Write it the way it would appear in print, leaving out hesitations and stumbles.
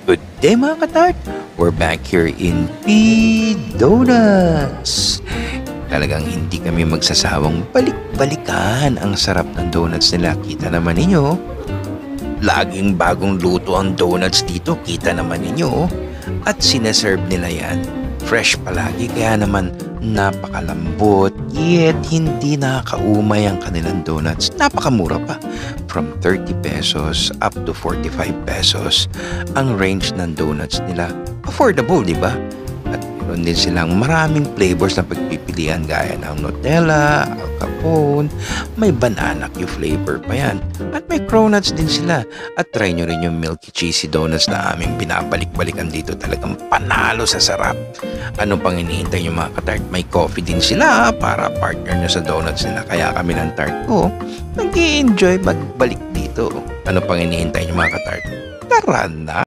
Good day mga katart! We're back here in P Donuts! Talagang hindi kami magsasawang balik-balikan ang sarap ng donuts nila. Kita naman ninyo. Laging bagong luto ang donuts dito. Kita naman ninyo. At sineserve nila yan. Fresh palagi kaya naman napakalambot. Yet hindi nakakaumay ang kanilang donuts. Napakamura pa. From 30 pesos up to 45 pesos ang range ng donuts nila. Affordable, di ba? At meron din silang maraming flavors na pagpipilian gaya ng Nutella, Al Capone, may banana Q flavor pa yan. At may cronuts din sila. At try nyo rin yung milky cheesy donuts na aming binabalik-balikan dito. Talagang panalo sa sarap. Ano pang hinihintay nyo mga katart? May coffee din sila para partner nyo sa donuts nila. Kaya kami ng tart ko, nag-i-enjoy magbalik dito. Ano pang hinihintay nyo mga katart? Tara na!